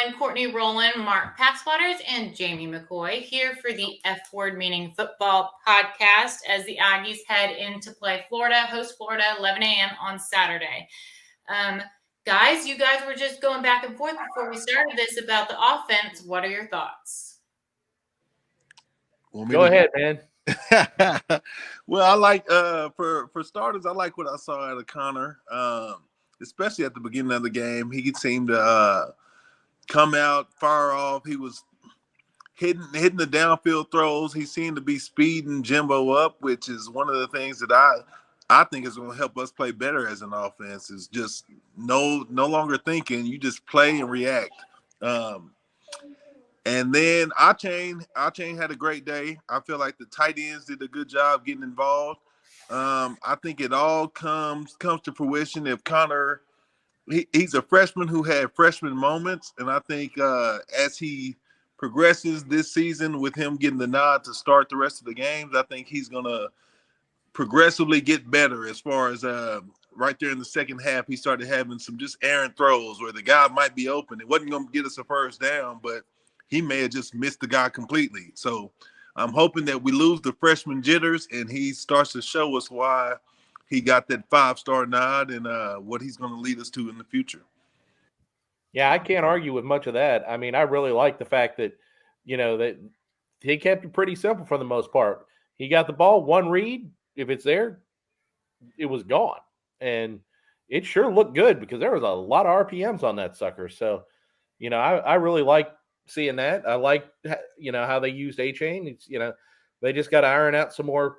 I'm Courtney Rowland, Mark Paxwaters, and Jamie McCoy here for the F Word Meaning Football podcast as the Aggies head into play host Florida, 11 a.m. on Saturday. Guys, you guys were just going back and forth before we started this about the offense. What are your thoughts? Go ahead, man. Well, I like for starters, I like what I saw out of Connor, especially at the beginning of the game. He seemed to come out, fire off. He was hitting the downfield throws. He seemed to be speeding Jimbo up, which is one of the things that I think is going to help us play better as an offense. Is just no longer thinking. You just play and react. And then Achane had a great day. I feel like the tight ends did a good job getting involved. I think it all comes to fruition if Connor. He's a freshman who had freshman moments, and I think as he progresses this season with him getting the nod to start the rest of the games, I think he's going to progressively get better as far as right there in the second half. He started having some just errant throws where the guy might be open. It wasn't going to get us a first down, but he may have just missed the guy completely. So I'm hoping that we lose the freshman jitters and he starts to show us why he got that 5-star nod and what he's going to lead us to in the future. Yeah, I can't argue with much of that. I mean, I really like the fact that, that he kept it pretty simple for the most part. He got the ball, one read. If it's there, it was gone. And it sure looked good because there was a lot of RPMs on that sucker. So, I really like seeing that. I like, how they used Achane. It's, they just got to iron out some more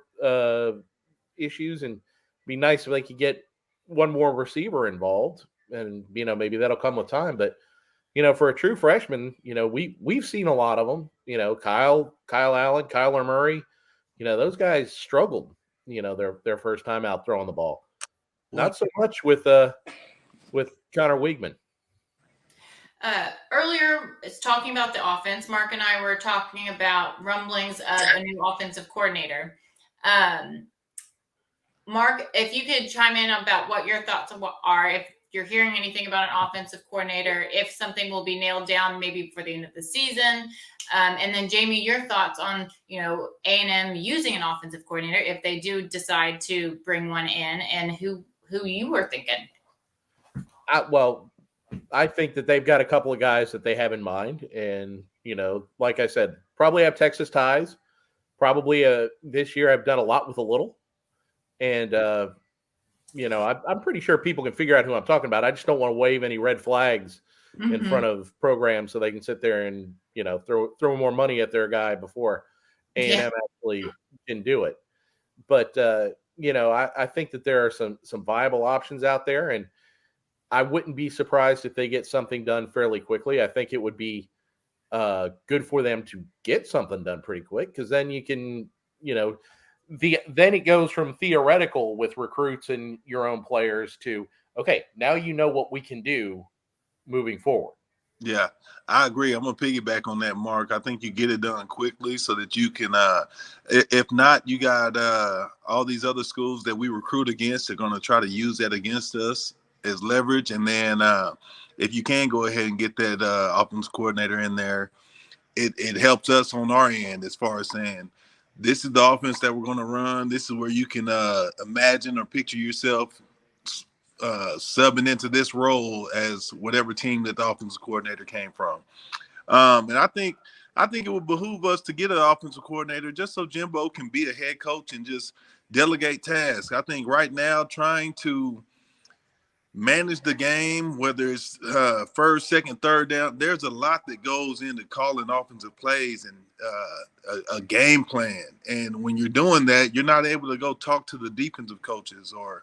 issues, and be nice if they could get one more receiver involved. And, maybe that'll come with time. But, for a true freshman, we've seen a lot of them, Kyle Allen, Kyler Murray, those guys struggled, their first time out throwing the ball. Not so much with Connor Weigman. Earlier, it's talking about the offense. Mark and I were talking about rumblings of a new offensive coordinator. Mark, if you could chime in about what your thoughts are, if you're hearing anything about an offensive coordinator, if something will be nailed down maybe for the end of the season. And then Jamie, your thoughts on, A&M using an offensive coordinator if they do decide to bring one in, and who you were thinking. I think that they've got a couple of guys that they have in mind. And, like I said, probably have Texas ties. Probably this year I've done a lot with a little. And, I'm pretty sure people can figure out who I'm talking about. I just don't want to wave any red flags in front of programs so they can sit there and, throw more money at their guy before A&M actually can do it. But, I think that there are some viable options out there, and I wouldn't be surprised if they get something done fairly quickly. I think it would be good for them to get something done pretty quick, because then you can, then it goes from theoretical with recruits and your own players to, okay, now you know what we can do moving forward. Yeah, I agree. I'm going to piggyback on that, Mark. I think you get it done quickly so that you can, if not, you got all these other schools that we recruit against are going to try to use that against us as leverage. And then if you can go ahead and get that offense coordinator in there, it helps us on our end as far as saying, this is the offense that we're going to run. This is where you can imagine or picture yourself subbing into this role as whatever team that the offensive coordinator came from. And I think it would behoove us to get an offensive coordinator just so Jimbo can be a head coach and just delegate tasks. I think right now trying to manage the game, whether it's first, second, third down, there's a lot that goes into calling offensive plays and a game plan. And when you're doing that, you're not able to go talk to the defensive coaches or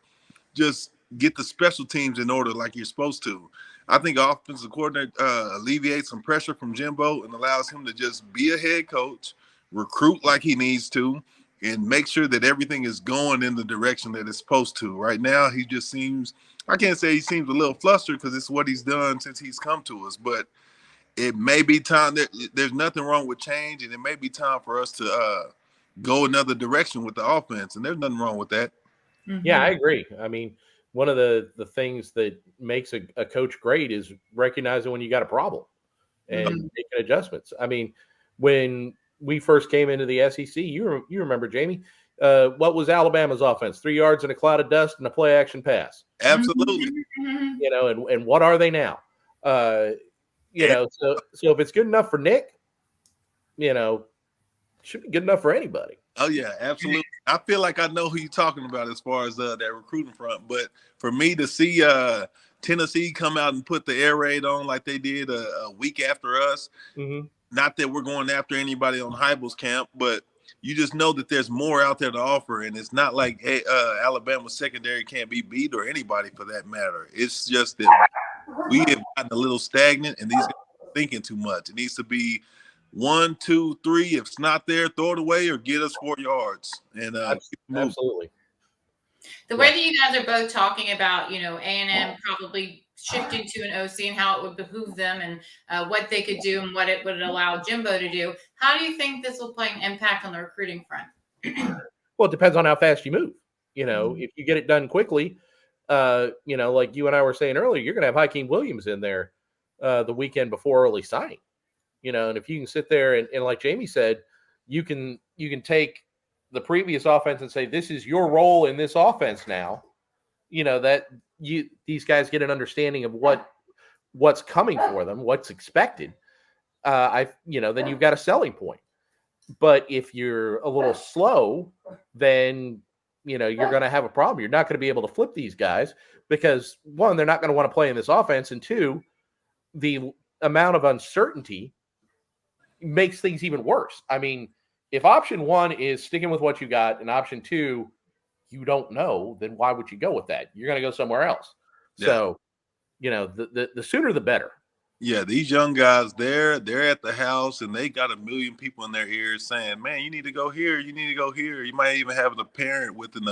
just get the special teams in order like you're supposed to. I think offensive coordinator alleviates some pressure from Jimbo and allows him to just be a head coach, recruit like he needs to, and make sure that everything is going in the direction that it's supposed to. Right now, he just seems – I can't say he seems a little flustered because it's what he's done since he's come to us, but it may be time – there's nothing wrong with change, and it may be time for us to go another direction with the offense, and there's nothing wrong with that. Mm-hmm. Yeah, I agree. I mean, one of the things that makes a coach great is recognizing when you got a problem. and Mhm. making adjustments. I mean, when we first came into the SEC, you remember, Jamie, what was Alabama's offense? 3 yards in a cloud of dust and a play action pass. Absolutely. Mhm. And what are they now? Uh, so if it's good enough for Nick, it should be good enough for anybody. Oh yeah, absolutely. I feel like I know who you're talking about as far as that recruiting front. But for me to see Tennessee come out and put the air raid on like they did a week after us, Mm-hmm. not that we're going after anybody on Heupel's camp, but you just know that there's more out there to offer, and it's not like hey, Alabama's secondary can't be beat or anybody for that matter. It's just that we have gotten a little stagnant, and these guys are thinking too much. It needs to be 1, 2, 3. If it's not there, throw it away or get us 4 yards and keep moving. Absolutely. The way that you guys are both talking about, A&M probably shifting to an OC and how it would behoove them and what they could do and what it would allow Jimbo to do. How do you think this will play an impact on the recruiting front? Well, it depends on how fast you move. Mhm. If you get it done quickly, like you and I were saying earlier, you're going to have Hakeem Williams in there the weekend before early signing. And if you can sit there and like Jamie said, you can take the previous offense and say, this is your role in this offense now, that these guys get an understanding of what's coming for them, what's expected. Then you've got a selling point. But if you're a little slow, then you're going to have a problem. You're not going to be able to flip these guys because one, they're not going to want to play in this offense, and two, the amount of uncertainty makes things even worse. I mean, if option one is sticking with what you got and option two, you don't know, then why would you go with that? You're going to go somewhere else. Yeah. So, the sooner the better. Yeah, these young guys, they're at the house and they got a million people in their ears saying, man, you need to go here. You need to go here. You might even have a parent with an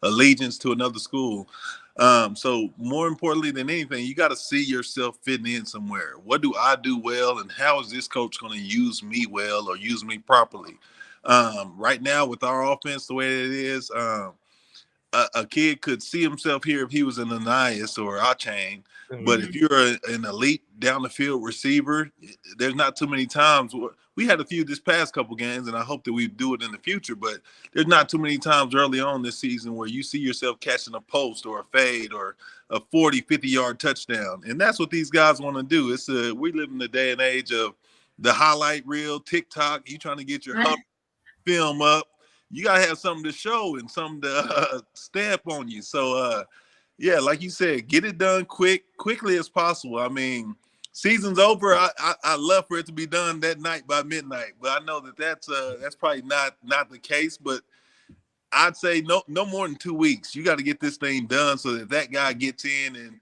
allegiance to another school. So more importantly than anything, you got to see yourself fitting in somewhere. What do I do well? And how is this coach going to use me well or use me properly? Right now with our offense, the way it is, a kid could see himself here if he was an Ananias or Achane. But if you're an elite down the field receiver, there's not too many times. We had a few this past couple games, and I hope that we do it in the future. But there's not too many times early on this season where you see yourself catching a post or a fade or a 40, 50-yard touchdown. And that's what these guys want to do. We live in the day and age of the highlight reel, TikTok. You trying to get your film up. You got to have something to show and something to stamp on you. So, yeah, like you said, get it done quickly as possible. I mean, season's over. I love for it to be done that night by midnight, but I know that's probably not the case. But I'd say no more than 2 weeks. You got to get this thing done so that guy gets in, and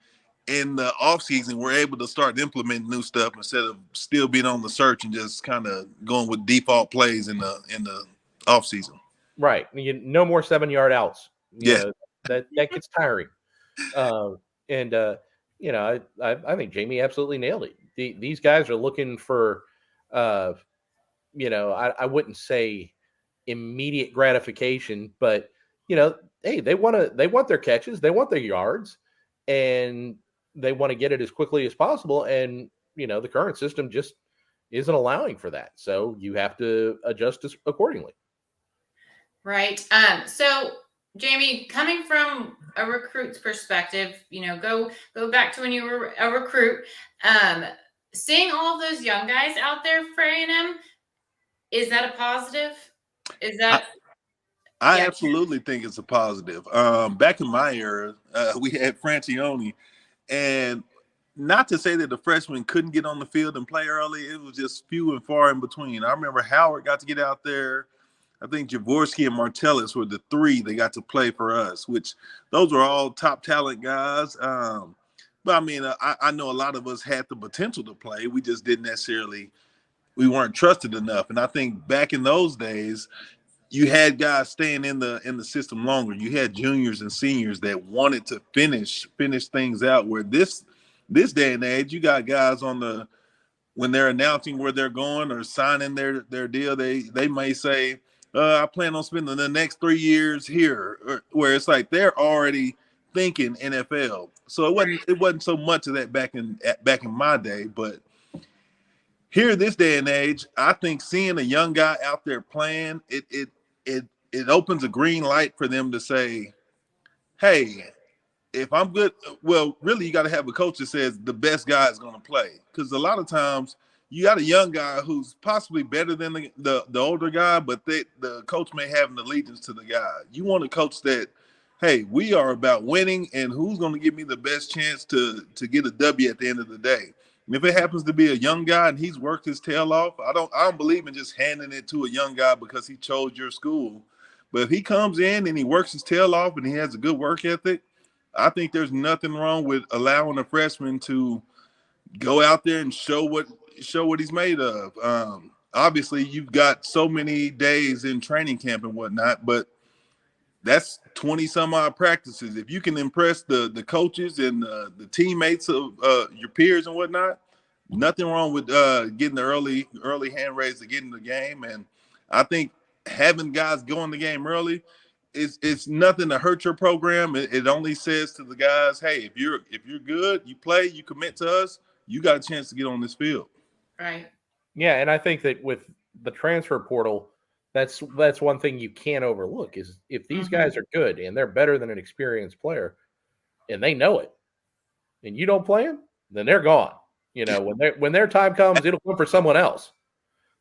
in the off season we're able to start implementing new stuff instead of still being on the search and just kind of going with default plays in the off season. Right. No more 7-yard outs. That gets tiring. I think Jamie absolutely nailed it. These guys are looking for, I wouldn't say immediate gratification, but hey, they want their catches, they want their yards, and they want to get it as quickly as possible. And the current system just isn't allowing for that, so you have to adjust accordingly. Right. So Jamie, coming from a recruit's perspective, go back to when you were a recruit, seeing all of those young guys out there for A&M, is that a positive? Is that? I absolutely think it's a positive. Back in my era, we had Francione, and not to say that the freshmen couldn't get on the field and play early, it was just few and far in between. I remember Howard got to get out there. I think Jaworski and Martellus were the 3 that got to play for us, which those were all top talent guys. But I mean, I know a lot of us had the potential to play. We just didn't necessarily, we weren't trusted enough. And I think back in those days, you had guys staying in the system longer. You had juniors and seniors that wanted to finish things out. Where this day and age, you got guys when they're announcing where they're going or signing their deal, they may say, I plan on spending the next 3 years here, where it's like they're already thinking NFL. So it wasn't so much of that back in my day, but here this day and age, I think seeing a young guy out there playing, it opens a green light for them to say, hey, if I'm good, well, really, you got to have a coach that says the best guy is going to play. Because a lot of times you got a young guy who's possibly better than the older guy, but the coach may have an allegiance to the guy. You want a coach that, hey, we are about winning, and who's going to give me the best chance to get a W at the end of the day. And if it happens to be a young guy and he's worked his tail off, I don't believe in just handing it to a young guy because he chose your school. But if he comes in and he works his tail off and he has a good work ethic, I think there's nothing wrong with allowing a freshman to go out there and show what he's made of. Obviously, you've got so many days in training camp and whatnot, but that's 20 some odd practices. If you can impress the coaches and the teammates of your peers and whatnot, nothing wrong with getting the early hand raise to get in the game. And I think having guys go in the game early, it's nothing to hurt your program. It only says to the guys, hey, if you're good, you play, you commit to us, you got a chance to get on this field. Right. Yeah, and I think that with the transfer portal, that's one thing you can't overlook is if these guys are good and they're better than an experienced player, and they know it, and you don't play them, then they're gone. You know, when their time comes, it'll come for someone else.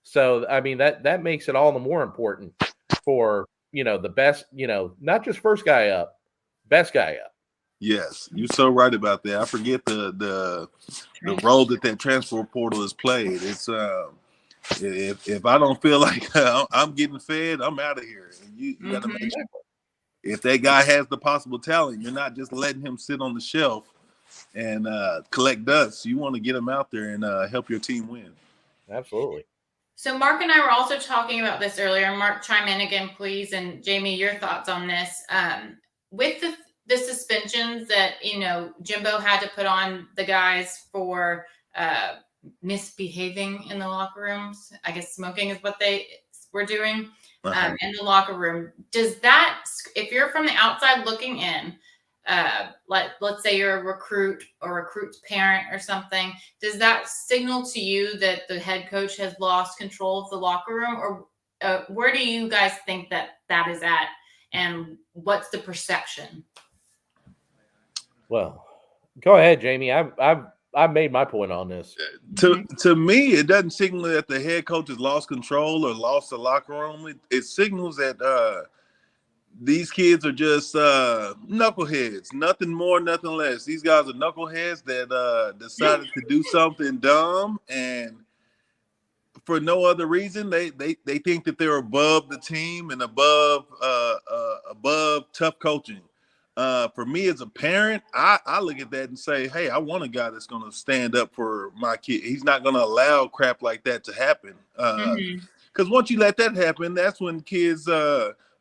So I mean that makes it all the more important for the best, not just first guy up, best guy up. Yes, you're so right about that. I forget the role that transfer portal has played. It's if I don't feel like I'm getting fed, I'm out of here. And you got to make sure if that guy has the possible talent, you're not just letting him sit on the shelf and collect dust. You want to get him out there and help your team win. Absolutely. So Mark and I were also talking about this earlier. Mark, chime in again, please. And Jamie, your thoughts on this. With the suspensions that, Jimbo had to put on the guys for misbehaving in the locker rooms. I guess smoking is what they were doing in the locker room. Does that, if you're from the outside looking in, let's say you're a recruit or recruit's parent or something, does that signal to you that the head coach has lost control of the locker room? Or where do you guys think that is at? And what's the perception? Well, go ahead, Jamie. I've made my point on this. To me, it doesn't signal that the head coach has lost control or lost the locker room. It signals that these kids are just knuckleheads. Nothing more, nothing less. These guys are knuckleheads that decided to do something dumb, and for no other reason, they think that they're above the team and above tough coaching. For me as a parent, I look at that and say, hey, I want a guy that's going to stand up for my kid. He's not going to allow crap like that to happen. Because once you let that happen, that's when kids,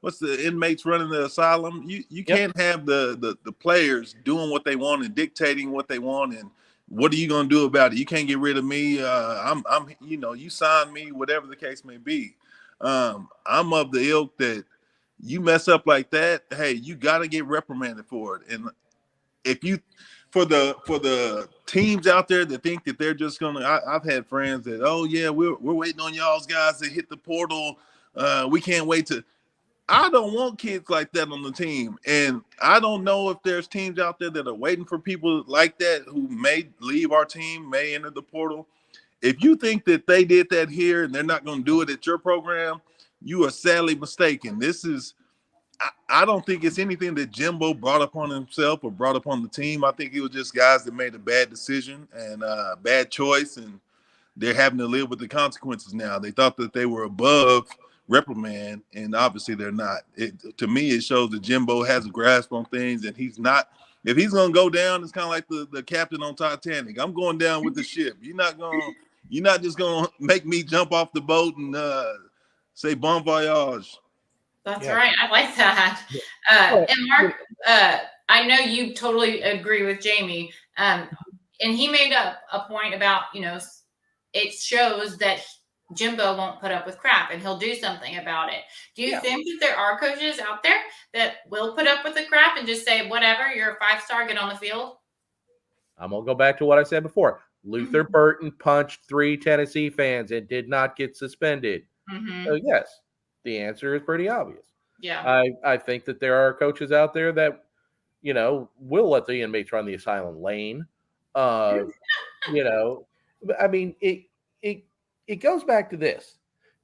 what's the inmates running the asylum? You can't have the players doing what they want and dictating what they want. And what are you going to do about it? You can't get rid of me. I'm you signed me, whatever the case may be. I'm of the ilk that you mess up like that, hey, you got to get reprimanded for it. And if you, for the teams out there that think that they're just gonna, I've had friends that, oh yeah, we're waiting on y'all's guys to hit the portal. We can't wait to. I don't want kids like that on the team, and I don't know if there's teams out there that are waiting for people like that who may leave our team, may enter the portal. If you think that they did that here and they're not going to do it at your program, you are sadly mistaken. This is, I don't think it's anything that Jimbo brought upon himself or brought upon the team. I think it was just guys that made a bad decision and a bad choice, and they're having to live with the consequences now. They thought that they were above reprimand, and obviously they're not. To me, it shows that Jimbo has a grasp on things, and he's not. If he's going to go down, it's kind of like the captain on Titanic. I'm going down with the ship. You're not just going to make me jump off the boat and say bon voyage. That's right. I like that. And Mark, I know you totally agree with Jamie. And he made a point about, it shows that Jimbo won't put up with crap and he'll do something about it. Do you think that there are coaches out there that will put up with the crap and just say, whatever, you're a 5-star, get on the field? I'm going to go back to what I said before. Luther Burton punched 3 Tennessee fans and did not get suspended. Mm-hmm. So yes, the answer is pretty obvious. Yeah. I think that there are coaches out there that, will let the inmates run the asylum lane. I mean, it goes back to this.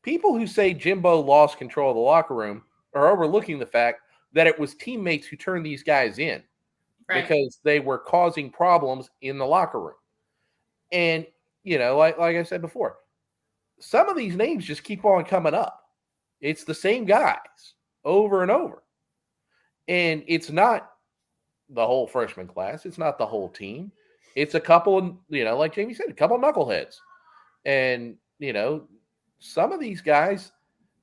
People who say Jimbo lost control of the locker room are overlooking the fact that it was teammates who turned these guys in because they were causing problems in the locker room. And, like I said before, some of these names just keep on coming up. It's the same guys over and over. And it's not the whole freshman class. It's not the whole team. It's a couple of, like Jamie said, a couple of knuckleheads. And, some of these guys,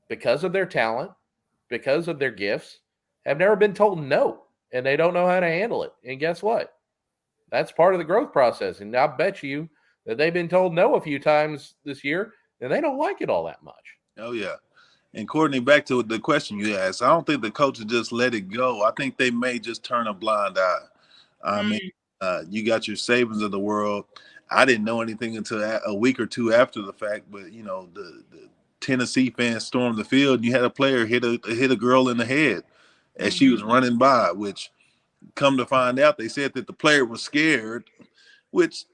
because of their talent, because of their gifts, have never been told no, and they don't know how to handle it. And guess what? That's part of the growth process. And I bet you that they've been told no a few times this year, and they don't like it all that much. Oh, yeah. And Courtney, back to the question you asked, I don't think the coaches just let it go. I think they may just turn a blind eye. I mean, you got your Sabans of the world. I didn't know anything until a week or two after the fact, but the Tennessee fans stormed the field. And you had a player hit a girl in the head as she was running by. Which, come to find out, they said that the player was scared. Which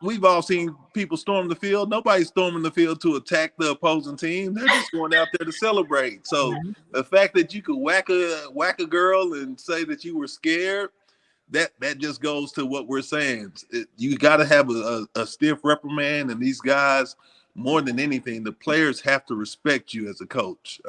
we've all seen people storm the field. Nobody's storming the field to attack the opposing team. They're just going out there to celebrate. So the fact that you could whack a girl and say that you were scared. That just goes to what we're saying. You got to have a stiff reprimand, and these guys, more than anything, the players have to respect you as a coach.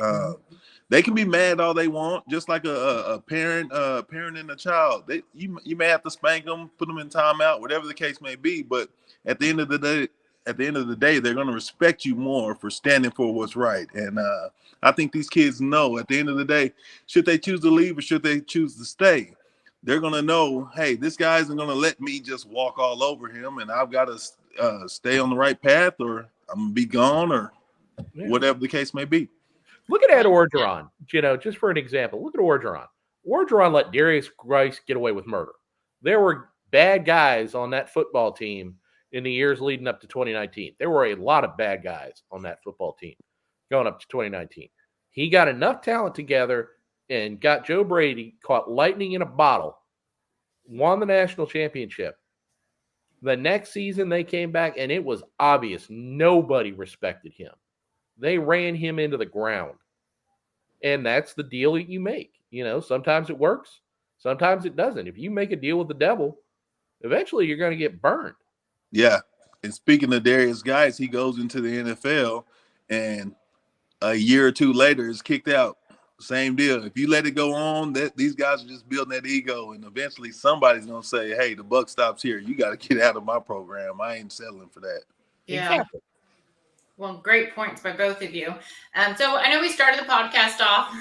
They can be mad all they want, just like a parent and a child. You may have to spank them, put them in timeout, whatever the case may be. But at the end of the day, they're going to respect you more for standing for what's right. And I think these kids know at the end of the day, should they choose to leave or should they choose to stay? They're going to know, hey, this guy isn't going to let me just walk all over him, and I've got to stay on the right path, or I'm going to be gone, or whatever the case may be. Look at Ed Orgeron, just for an example. Look at Orgeron. Orgeron let Darius Rice get away with murder. There were bad guys on that football team in the years leading up to 2019. There were a lot of bad guys on that football team going up to 2019. He got enough talent together and got Joe Brady, caught lightning in a bottle, won the national championship. The next season they came back, and it was obvious nobody respected him. They ran him into the ground. And that's the deal that you make. Sometimes it works, sometimes it doesn't. If you make a deal with the devil, eventually you're going to get burned. Yeah. And speaking of Darius Guice, he goes into the NFL, and a year or two later is kicked out. Same deal. If you let it go on, these guys are just building that ego, and eventually somebody's gonna say, "Hey, the buck stops here. You got to get out of my program. I ain't settling for that." Yeah. Exactly. Well, great points by both of you. So I know we started the podcast off.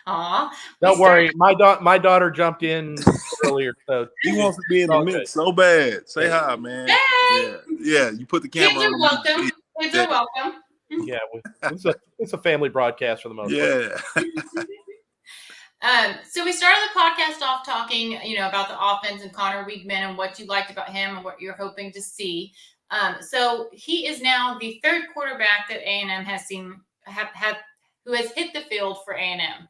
Aw. Don't worry, my daughter jumped in earlier, so he wants to be in the mix so bad. Say hi, man. Hey! Yeah. You put the camera Kids are on. welcome. Kids are welcome. Yeah, it's a family broadcast for the most part. So we started the podcast off talking, about the offense and Connor Weigman and what you liked about him and what you're hoping to see. So he is now the third quarterback that A&M has seen who has hit the field for A&M.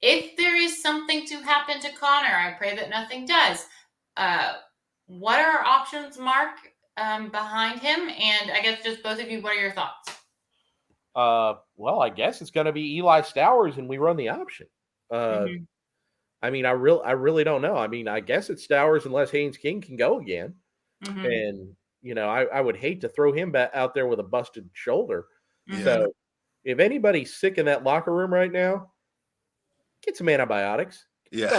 If there is something to happen to Connor, I pray that nothing does. What are our options, Mark, behind him? And I guess just both of you, what are your thoughts? Well, I guess it's going to be Eli Stowers, and we run the option. I mean, I really don't know. I mean, I guess it's Stowers unless Haynes King can go again. And I would hate to throw him back out there with a busted shoulder. So if anybody's sick in that locker room right now, get some antibiotics. Yeah.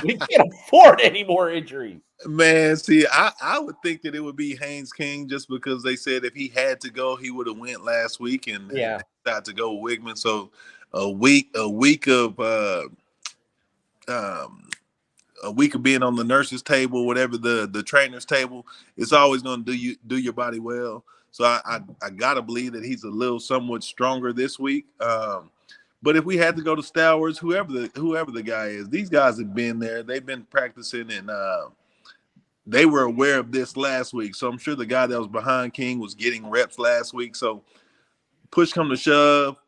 We can't afford any more injuries. Man, see, I would think that it would be Haynes King just because they said if he had to go, he would have went last week and decided to go with Weigman. So a week of being on the nurse's table, whatever the trainer's table, it's always going to do your body well. So I gotta believe that he's a little somewhat stronger this week. But if we had to go to Stowers, whoever the guy is, these guys have been there. They've been practicing, and they were aware of this last week. So I'm sure the guy that was behind King was getting reps last week. So push come to shove,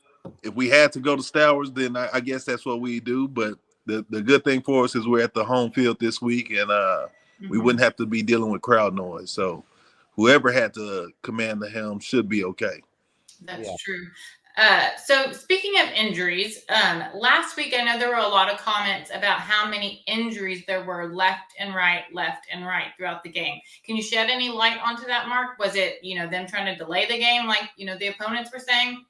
if we had to go to Stowers, then I guess that's what we do. But the good thing for us is we're at the home field this week, and we wouldn't have to be dealing with crowd noise. So whoever had to command the helm should be okay. That's true. So speaking of injuries, last week I know there were a lot of comments about how many injuries there were left and right throughout the game. Can you shed any light onto that, Mark? Was it, them trying to delay the game like, the opponents were saying?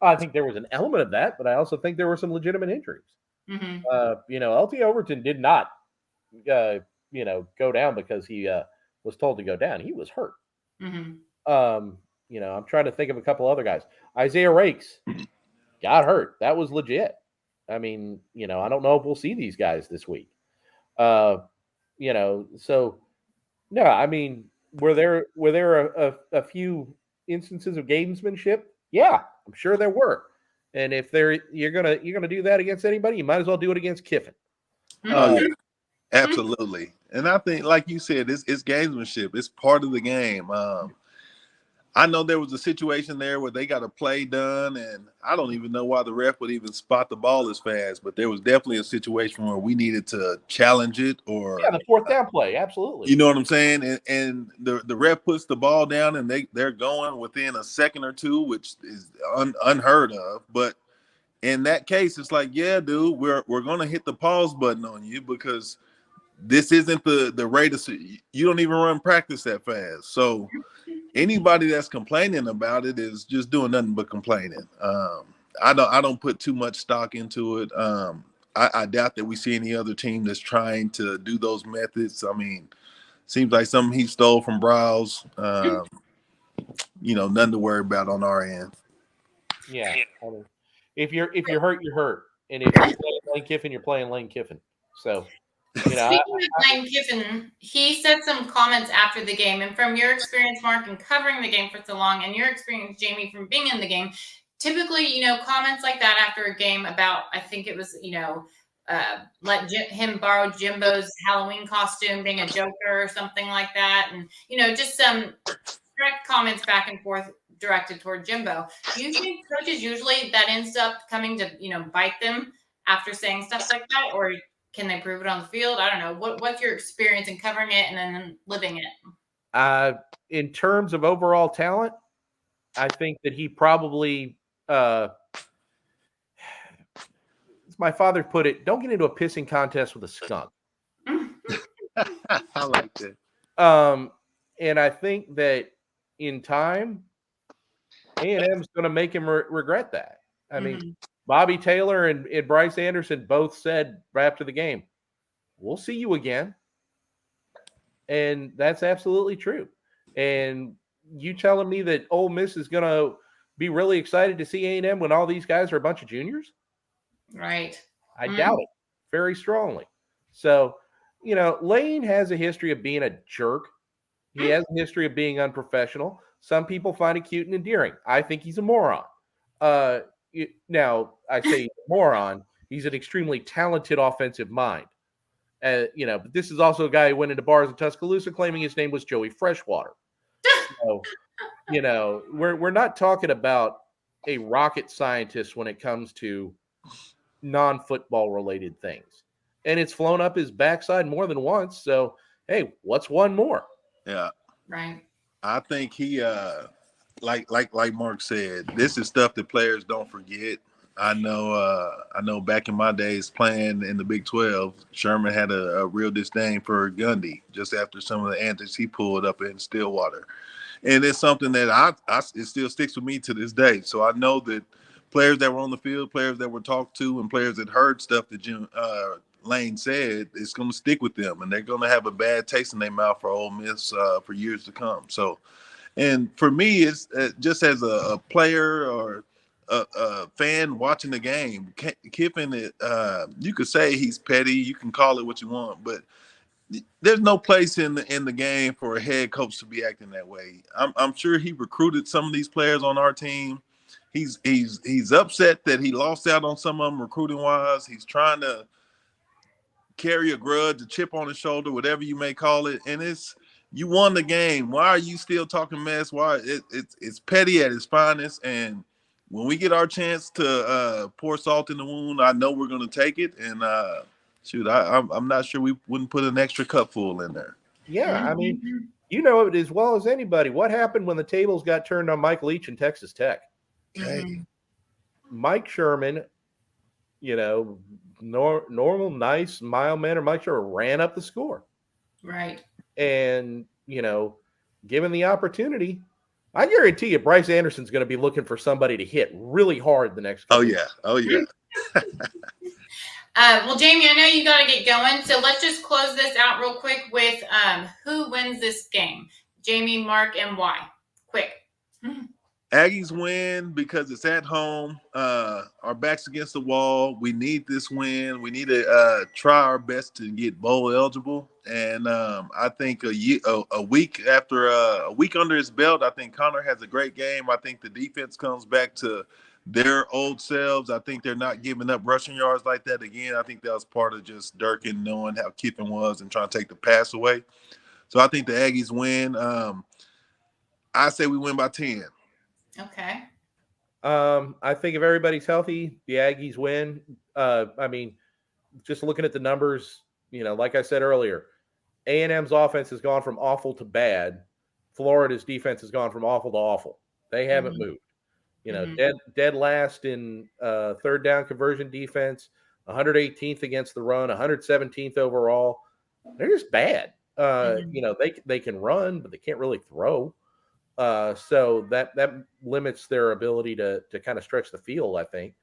I think there was an element of that, but I also think there were some legitimate injuries. LT Overton did not, go down because he was told to go down. He was hurt. I'm trying to think of a couple other guys. Isaiah Rakes got hurt. That was legit. I mean, I don't know if we'll see these guys this week. So no, I mean, were there a few instances of gamesmanship? Yeah, I'm sure there were. And if you're gonna do that against anybody, you might as well do it against Kiffin. Oh, yeah. Absolutely. And I think, like you said, it's gamesmanship. It's part of the game. I know there was a situation there where they got a play done, and I don't even know why the ref would even spot the ball as fast, but there was definitely a situation where we needed to challenge it, or the fourth down play. Absolutely. You know what I'm saying? And the ref puts the ball down, and they're going within a second or two, which is unheard of. But in that case, it's like, yeah, dude, we're going to hit the pause button on you because this isn't the rate of – you don't even run practice that fast. So anybody that's complaining about it is just doing nothing but complaining. I don't put too much stock into it. I doubt that we see any other team that's trying to do those methods. I mean, seems like something he stole from Browse. Nothing to worry about on our end. Yeah. I mean, if you're hurt, you're hurt. And if you're playing Lane Kiffin, you're playing Lane Kiffin. So Speaking of Lane Kiffin, he said some comments after the game. And from your experience, Mark, and covering the game for so long, and your experience, Jamie, from being in the game, typically, comments like that after a game about, I think it was, let him borrow Jimbo's Halloween costume, being a Joker or something like that. And, just some direct comments back and forth directed toward Jimbo. Do you think coaches usually that ends up coming to, bite them after saying stuff like that? Or can they prove it on the field? I don't know. What's your experience in covering it and then living it? In terms of overall talent, I think that he probably, as my father put it, don't get into a pissing contest with a skunk. I like that. And I think that in time, A&M's going to make him regret that. I mean, Bobby Taylor and Bryce Anderson both said right after the game, we'll see you again. And that's absolutely true. And you telling me that Ole Miss is going to be really excited to see A&M when all these guys are a bunch of juniors? Right. I doubt it very strongly. So, Lane has a history of being a jerk. He has a history of being unprofessional. Some people find it cute and endearing. I think he's a moron. Now, I say moron. He's an extremely talented offensive mind. But this is also a guy who went into bars in Tuscaloosa claiming his name was Joey Freshwater. So, we're not talking about a rocket scientist when it comes to non-football related things. And it's flown up his backside more than once. So, hey, what's one more? Yeah. Right. I think he like Mark said, this is stuff that players don't forget. I know back in my days playing in the Big 12, Sherman had a real disdain for Gundy just after some of the antics he pulled up in Stillwater. And it's something that it still sticks with me to this day. So I know that players that were on the field, players that were talked to, and players that heard stuff that Lane said, it's going to stick with them, and they're going to have a bad taste in their mouth for Ole Miss for years to come. So, and for me, it's just as a player or a fan watching the game, Kiffin, you could say he's petty, you can call it what you want, but there's no place in the game for a head coach to be acting that way. I'm sure he recruited some of these players on our team. He's upset that he lost out on some of them recruiting wise. He's trying to carry a grudge, a chip on his shoulder, whatever you may call it, and you won the game. Why are you still talking mess? Why it's petty at its finest. And when we get our chance to pour salt in the wound, I know we're going to take it. And shoot, I'm not sure we wouldn't put an extra cup full in there. Yeah, I mean, you know it as well as anybody. What happened when the tables got turned on Mike Leach and Texas Tech? Mm-hmm. Mike Sherman, you know, normal, nice, mild manner. Mike Sherman ran up the score. Right. And, you know, given the opportunity, I guarantee you Bryce Anderson's going to be looking for somebody to hit really hard the next couple. Oh, yeah. Well, Jamie, I know you got to get going, so let's just close this out real quick with who wins this game. Jamie, Mark, and why? Quick. Aggies win because it's at home. Our back's against the wall. We need this win. We need to try our best to get bowl eligible. And I think a week under his belt, I think Connor has a great game. I think the defense comes back to their old selves. I think they're not giving up rushing yards like that again. I think that was part of just Durkin knowing how Kiffin was and trying to take the pass away. So I think the Aggies win. I say we win by 10. Okay. I think if everybody's healthy, the Aggies win. I mean, just looking at the numbers, you know, like I said earlier, A&M's offense has gone from awful to bad. Florida's defense has gone from awful to awful. They haven't moved. You know, dead last in third down conversion defense, 118th against the run, 117th overall. They're just bad. You know, they can run, but they can't really throw. So that limits their ability to kind of stretch the field, I think.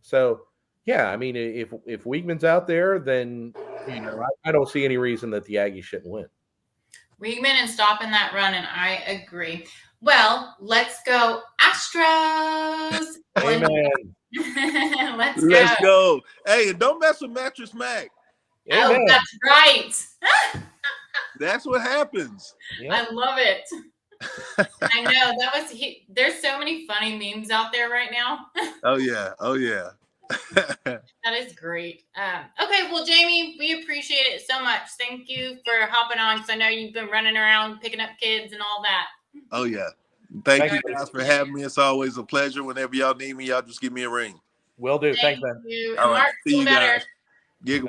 So, yeah, I mean, if Weigman's out there, then, you know, I don't see any reason that the Aggies shouldn't win. Weigman and stopping that run, and I agree. Well, let's go Astros. Amen. Let's go. Hey, and don't mess with Mattress Mac. Oh, that's right. That's what happens. Yeah. I love it. I know there's so many funny memes out there right now. Oh yeah. That is great. Okay, well, Jamie, we appreciate it so much. Thank you for hopping on, because I know you've been running around picking up kids and all that. Oh yeah. Thank you guys for having me. It's always a pleasure. Whenever y'all need me, y'all just give me a ring. Will do. Thanks, man. You. All right. Mark, See you better. guys.